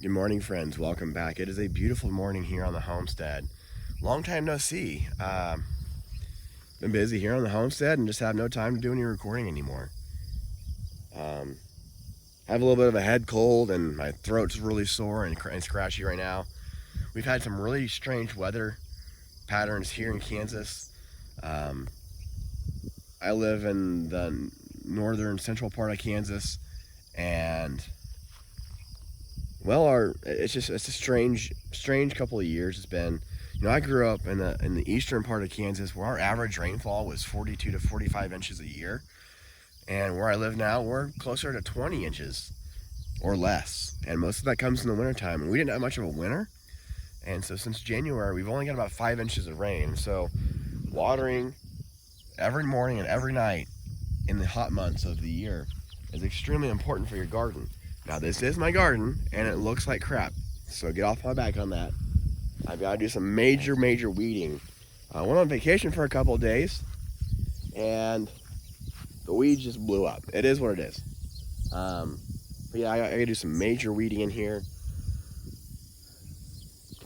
Good morning, friends. Welcome back. It is a beautiful morning here on the homestead. Long time no see. Been busy here on the homestead and just have no time to do any recording anymore. I have a little bit of a head cold and my throat's really sore and scratchy right now. We've had some really strange weather patterns here in Kansas. I live in the northern central part of Kansas, and well, it's a strange couple of years. It's been, I grew up in the eastern part of Kansas where our average rainfall was 42 to 45 inches a year, and where I live now, we're closer to 20 inches or less, and most of that comes in the wintertime. And we didn't have much of a winter, and so since January, we've only got about 5 inches of rain. So watering every morning and every night in the hot months of the year is extremely important for your garden. Now, this is my garden, and it looks like crap, so get off my back on that. I've got to do some major weeding. I went on vacation for a couple of days, and the weeds just blew up. It is what it is. But yeah, I got to do some major weeding in here.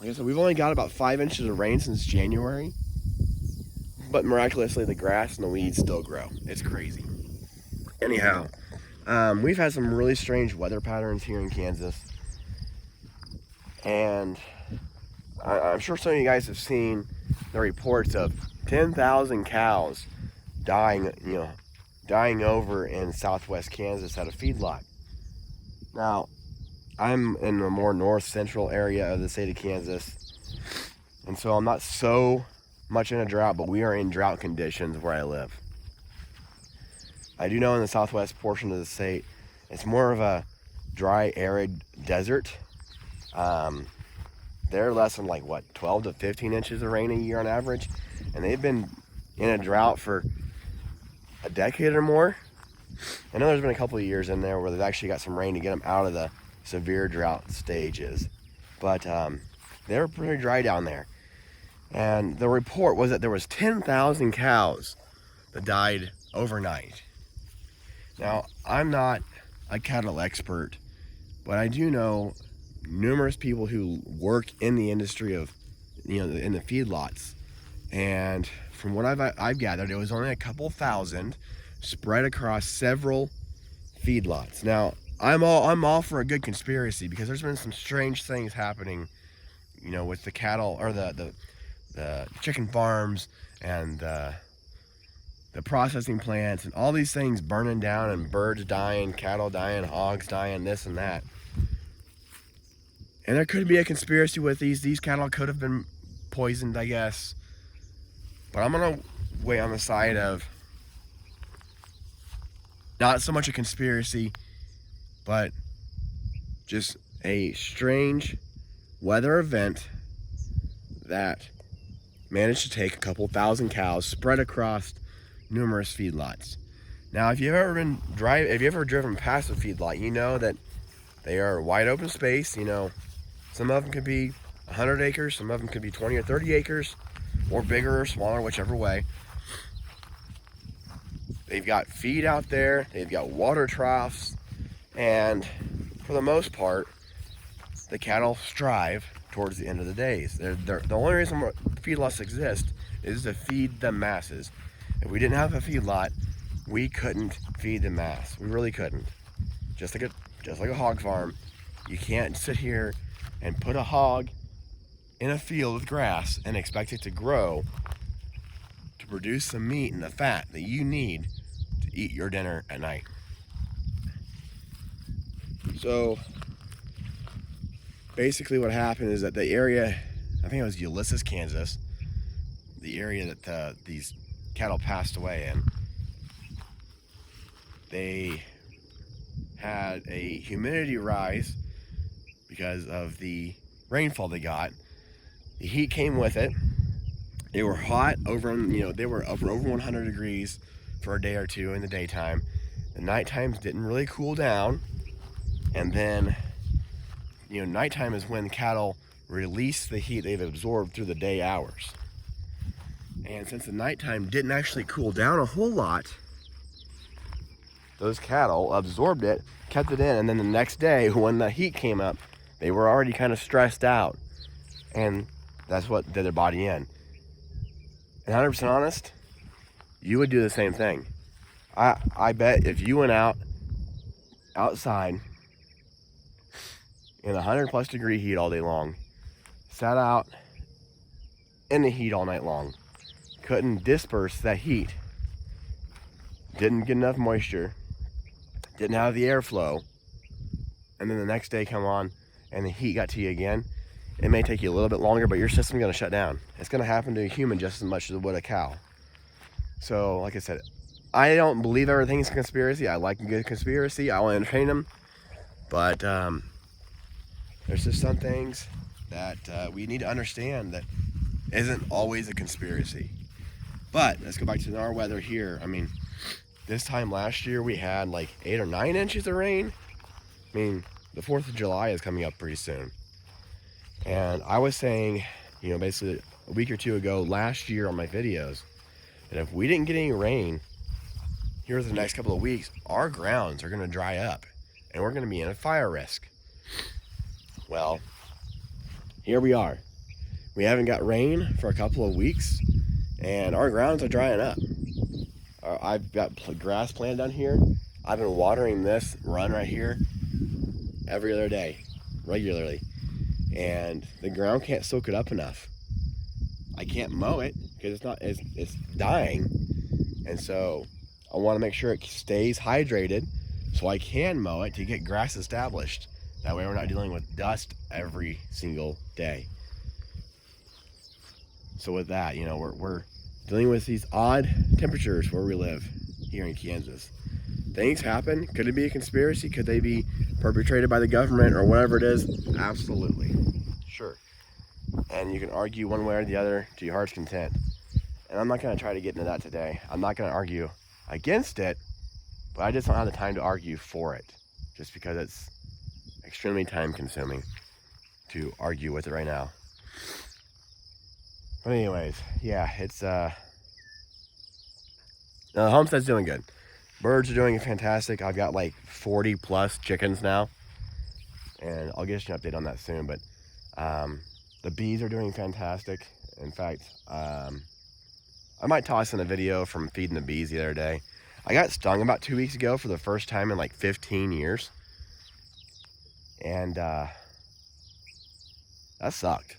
Like I said, we've only got about 5 inches of rain since January, but miraculously, the grass and the weeds still grow. It's crazy. Anyhow, we've had some really strange weather patterns here in Kansas, and I'm sure some of you guys have seen the reports of 10,000 cows dying over in southwest Kansas at a feedlot. Now, I'm in the more north central area of the state of Kansas, and so I'm not so much in a drought, but we are in drought conditions where I live. I do know in the southwest portion of the state, it's more of a dry, arid desert. They're less than 12 to 15 inches of rain a year on average, and they've been in a drought for a decade or more. I know there's been a couple of years in there where they've actually got some rain to get them out of the severe drought stages, but they're pretty dry down there. And the report was that there was 10,000 cows that died overnight. Now, I'm not a cattle expert, but I do know numerous people who work in the industry of, in the feedlots. And from what I've gathered, it was only a couple thousand spread across several feedlots. Now, I'm all for a good conspiracy because there's been some strange things happening, with the cattle or the chicken farms and the processing plants and all these things burning down and birds dying, cattle dying, hogs dying, this and that. And there could be a conspiracy with these cattle could have been poisoned, I guess. But I'm gonna wait on the side of not so much a conspiracy, but just a strange weather event that managed to take a couple thousand cows spread across numerous feedlots. Now, if you've ever driven past a feedlot, you know that they are wide open space. Some of them could be 100 acres, some of them could be 20 or 30 acres, or bigger or smaller, whichever way. They've got feed out there, they've got water troughs, and for the most part, the cattle strive towards the end of the days. The only reason feedlots exist is to feed the masses. If we didn't have a feedlot, we couldn't feed the mass. We really couldn't. Just like a hog farm, you can't sit here and put a hog in a field with grass and expect it to grow to produce the meat and the fat that you need to eat your dinner at night. So basically what happened is that the area, I think it was Ulysses, Kansas, the area that these cattle passed away in, they had a humidity rise because of the rainfall they got. The heat came with it. They were hot they were over 100 degrees for a day or two in the daytime. The night times didn't really cool down, and then nighttime is when cattle release the heat they've absorbed through the day hours. And since the nighttime didn't actually cool down a whole lot, those cattle absorbed it, kept it in, and then the next day when the heat came up, They were already kind of stressed out, and that's what did their body in. And 100% honest, you would do the same thing. I bet if you went outside in 100+ degree heat all day long, sat out in the heat all night long, couldn't disperse that heat, didn't get enough moisture, didn't have the airflow, and then the next day come on and the heat got to you again, it may take you a little bit longer, but your system's going to shut down. It's going to happen to a human just as much as it would a cow. So, like I said, I don't believe everything's a conspiracy. I like a good conspiracy. I want to entertain them. But there's just some things that we need to understand that isn't always a conspiracy. But let's go back to our weather here. I mean, this time last year we had like 8 or 9 inches of rain. I mean, the 4th of July is coming up pretty soon. And I was saying, you know, basically a week or two ago last year on my videos, that if we didn't get any rain here the next couple of weeks, our grounds are going to dry up and we're going to be in a fire risk. Well, here we are. We haven't got rain for a couple of weeks and our grounds are drying up. I've got grass planted down here. I've been watering this run right here every other day, regularly. And the ground can't soak it up enough. I can't mow it because it's dying. And so I want to make sure it stays hydrated so I can mow it to get grass established. That way we're not dealing with dust every single day. So with that, you know, we're dealing with these odd temperatures where we live here in Kansas. Things happen. Could it be a conspiracy? Could they be perpetrated by the government or whatever it is? Absolutely. Sure. And you can argue one way or the other to your heart's content. And I'm not going to try to get into that today. I'm not going to argue against it, but I just don't have the time to argue for it, just because it's extremely time consuming to argue with it right now. But anyways, yeah, it's the homestead's doing good. Birds are doing fantastic. I've got like 40+ chickens now, and I'll get you an update on that soon. But the bees are doing fantastic. In fact, I might toss in a video from feeding the bees the other day. I got stung about 2 weeks ago for the first time in like 15 years. And that sucked.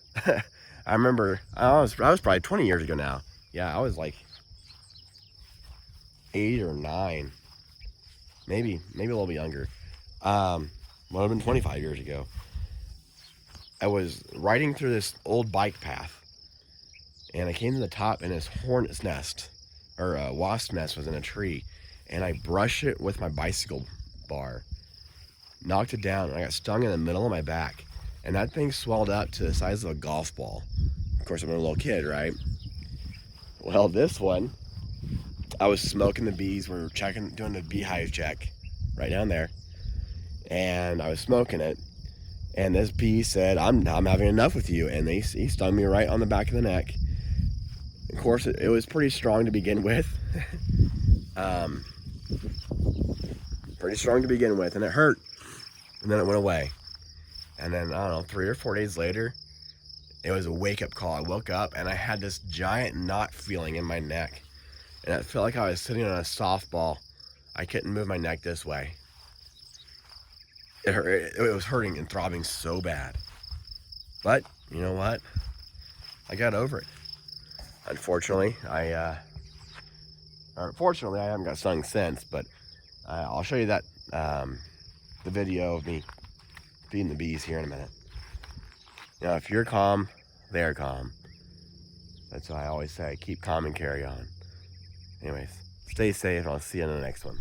I remember, I was probably 20 years ago now. Yeah, I was like 8 or 9, maybe a little bit younger. Would have been 25 years ago. I was riding through this old bike path, and I came to the top, and this hornet's nest, or a wasp nest, was in a tree, and I brushed it with my bicycle bar, knocked it down, and I got stung in the middle of my back, and that thing swelled up to the size of a golf ball. Of course, I'm a little kid, right? Well, this one, I was smoking the bees. We were doing the beehive check right down there, and I was smoking it. And this bee said, "I'm having enough with you," and he stung me right on the back of the neck. Of course, it was pretty strong to begin with. Pretty strong to begin with, and it hurt. And then it went away. And then, I don't know, 3 or 4 days later, it was a wake-up call. I woke up, and I had this giant knot feeling in my neck. And it felt like I was sitting on a softball. I couldn't move my neck this way. It was hurting and throbbing so bad. But, you know what? I got over it. Unfortunately, I haven't got stung since, but I'll show you that, the video of me feeding the bees here in a minute. You know, if you're calm, they're calm. That's why I always say, keep calm and carry on. Anyways, stay safe, and I'll see you in the next one.